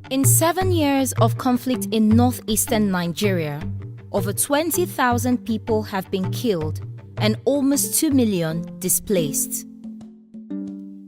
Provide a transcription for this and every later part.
In 7 years of conflict in northeastern Nigeria, over 20,000 people have been killed and almost 2 million displaced.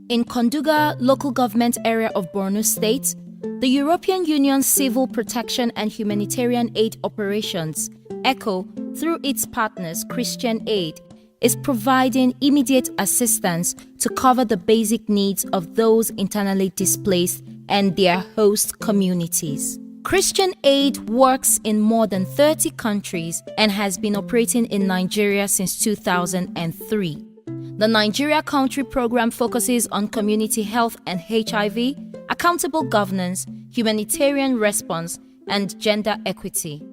In Konduga local government area of Borno State, the European Union Civil Protection and Humanitarian Aid Operations, ECHO, through its partners Christian Aid, is providing immediate assistance to cover the basic needs of those internally displaced and their host communities. Christian Aid works in more than 30 countries and has been operating in Nigeria since 2003. The Nigeria Country Program focuses on community health and HIV, accountable governance, humanitarian response, and gender equity.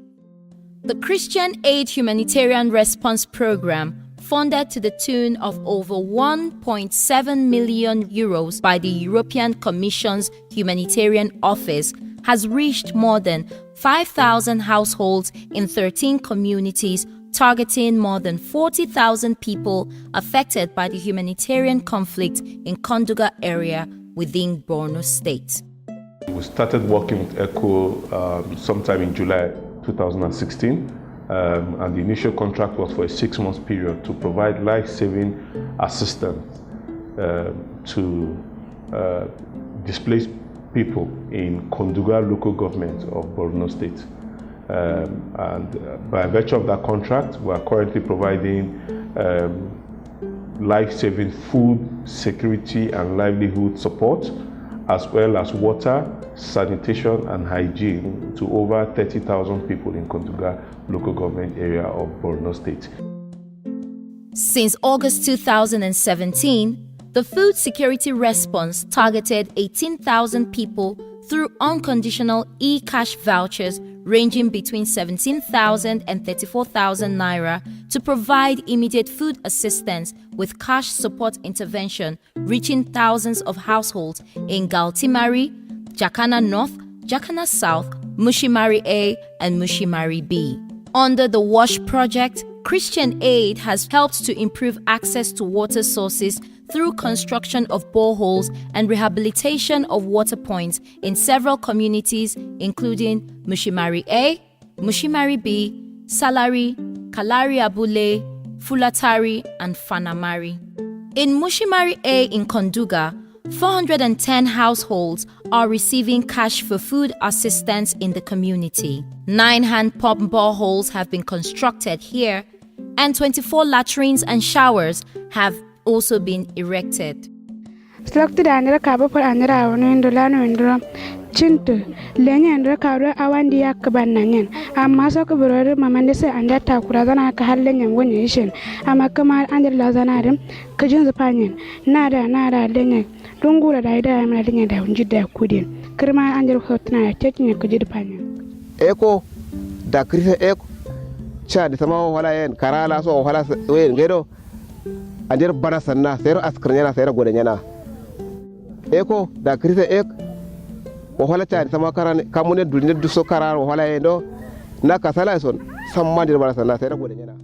The Christian Aid Humanitarian Response Program, funded to the tune of over 1.7 million euros by the European Commission's Humanitarian Office, has reached more than 5,000 households in 13 communities, targeting more than 40,000 people affected by the humanitarian conflict in Konduga area within Borno State. We started working with ECHO sometime in July 2016. And the initial contract was for a 6-month period to provide life-saving assistance to displaced people in Konduga local government of Borno State. And by virtue of that contract, we are currently providing life-saving food, security, and livelihood support, as well as water, sanitation, and hygiene to over 30,000 people in Konduga local government area of Borno State. Since August 2017, the food security response targeted 18,000 people through unconditional e-cash vouchers ranging between 17,000 and 34,000 naira to provide immediate food assistance with cash support intervention reaching thousands of households in Galtimari, Jakana North, Jakana South, Mushimari A, and Mushimari B. Under the WASH project, Christian Aid has helped to improve access to water sources through construction of boreholes and rehabilitation of water points in several communities, including Mushimari A, Mushimari B, Salari, Kalari Abule, Fulatari, and Fanamari. In Mushimari A in Konduga, 410 households are receiving cash for food assistance in the community. 9 hand pump boreholes have been constructed here, and 24 latrines and showers have also been erected. Selected under cabo for under our Indolano and Chintu, Lenya and Recaro Awandi Akabananian, a Masaka Brother Mamandese and that Takurazana Kahalen and Wination, a Makamar under Lazanarim, Kajun's Panion, Nada, Lenya, Dungura Ida, and Lenya down Judah Kudin, Kerma under Hotna, taking a Kujid Panion. Echo, da Krisa Echo, Chad, Samo Hala and Karala, so Hala Gero. Anjir bana sanna sayar askarnyana sayar godanyana eko da krise ek o hala tari sama karan kamune dulne duso karar o hala endo na kasala son sammandir bana sanna sayar godanyana.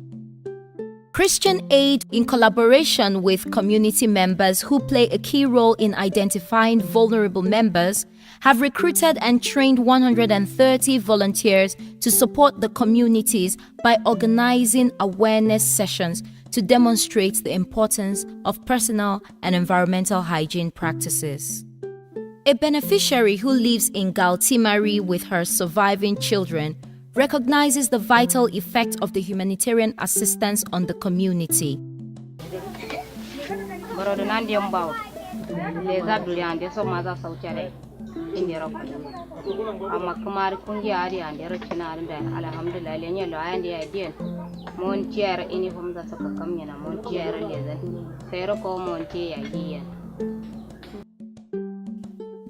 Christian Aid, in collaboration with community members who play a key role in identifying vulnerable members, have recruited and trained 130 volunteers to support the communities by organizing awareness sessions to demonstrate the importance of personal and environmental hygiene practices. A beneficiary who lives in Galtimari with her surviving children recognizes the vital effect of the humanitarian assistance on the community.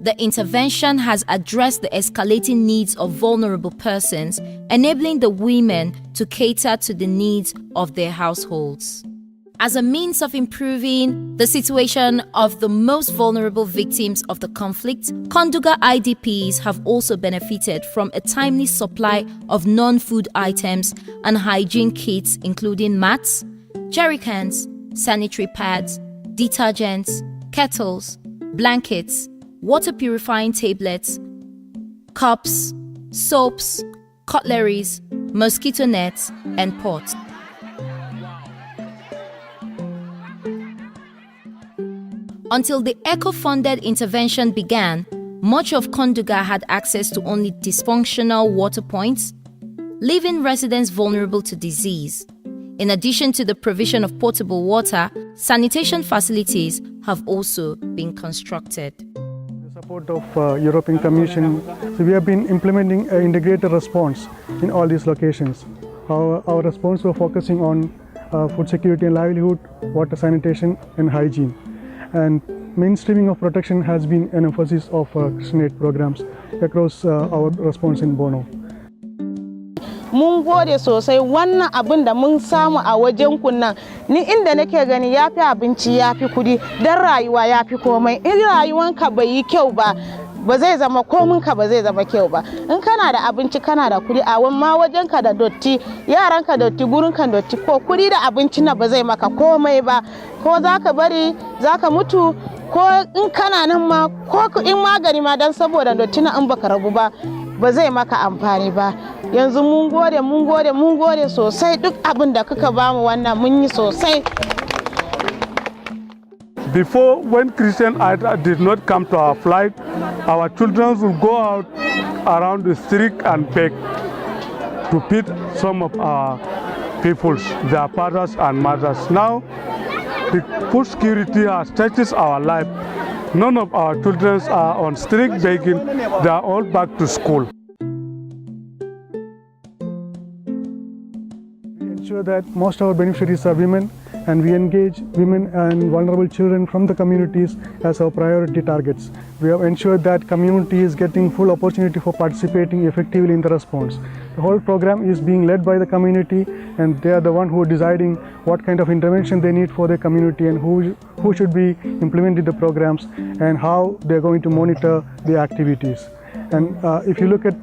The intervention has addressed the escalating needs of vulnerable persons, enabling the women to cater to the needs of their households. As a means of improving the situation of the most vulnerable victims of the conflict, Konduga IDPs have also benefited from a timely supply of non-food items and hygiene kits, including mats, jerrycans, sanitary pads, detergents, kettles, blankets, water purifying tablets, cups, soaps, cutleries, mosquito nets, and pots. Until the eco-funded intervention began, much of Konduga had access to only dysfunctional water points, leaving residents vulnerable to disease. In addition to the provision of potable water, sanitation facilities have also been constructed. With the support of European Commission, so we have been implementing an integrated response in all these locations. Our response was focusing on food security and livelihood, water sanitation and hygiene. And mainstreaming of protection has been an emphasis of Christian Aid programs across our response in Bono. Mun gode sosai wannan abin da mun samu a wajen kunnan ni inda nake gani yafi abinci yafi kudi dan rayuwa yafi komai in rayuwanka bai yi kyau ba zai zama kominka ba zai zama kyau ba in kana da abinci kana da kudi a ma wajenka da dotti yaranka dotti gurinka dotti ko kudi da abinci na ba zai maka komai ba ko zaka bari zaka mutu ko in kana nan ma ko in magani ma dan saboda dotti na in baka rabu ba zai maka amfani ba yanzu mun gode sosai duk abin da kuka bamu wannan mun yi sosai. Before, when Christian Aid did not come to our flight, our children would go out around the street and beg to feed some of our peoples, their fathers and mothers. Now, the food security has touched our life. None of our children are on street begging, they are all back to school. We ensure that most of our beneficiaries are women, and we engage women and vulnerable children from the communities as our priority targets. We have ensured that community is getting full opportunity for participating effectively in the response. The whole program is being led by the community, and they are the one who are deciding what kind of intervention they need for their community and who should be implementing the programs and how they are going to monitor the activities. And if you look at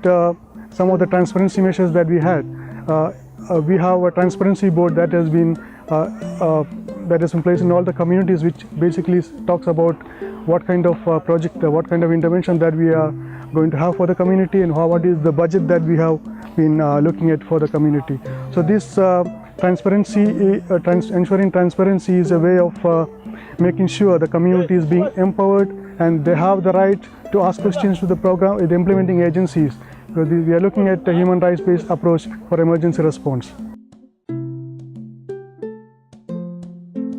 some of the transparency measures that we had, we have a transparency board that has been that is in place in all the communities, which basically talks about what kind of project, what kind of intervention that we are going to have for the community and what is the budget that we have been looking at for the community. So this transparency, ensuring transparency is a way of making sure the community is being empowered and they have the right to ask questions to the program, the implementing agencies. So we are looking at a human rights-based approach for emergency response.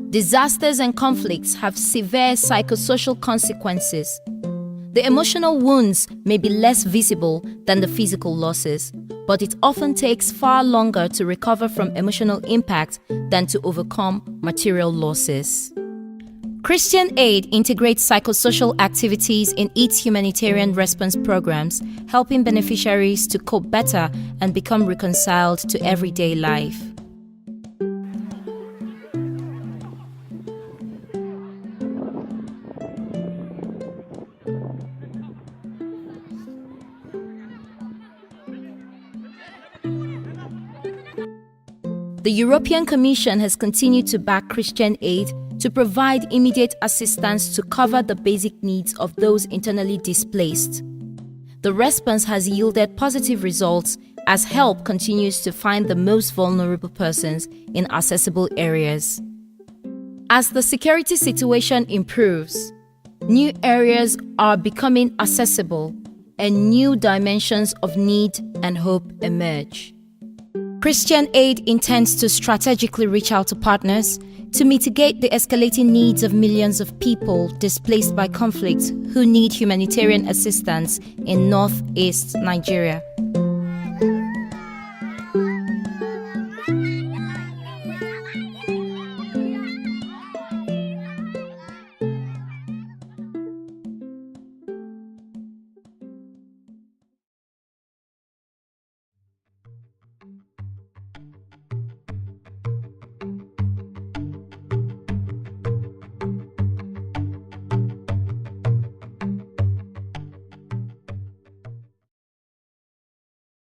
Disasters and conflicts have severe psychosocial consequences. The emotional wounds may be less visible than the physical losses, but it often takes far longer to recover from emotional impact than to overcome material losses. Christian Aid integrates psychosocial activities in its humanitarian response programs, helping beneficiaries to cope better and become reconciled to everyday life. The European Commission has continued to back Christian Aid to provide immediate assistance to cover the basic needs of those internally displaced. The response has yielded positive results as help continues to find the most vulnerable persons in accessible areas. As the security situation improves, new areas are becoming accessible and new dimensions of need and hope emerge. Christian Aid intends to strategically reach out to partners to mitigate the escalating needs of millions of people displaced by conflict who need humanitarian assistance in northeast Nigeria.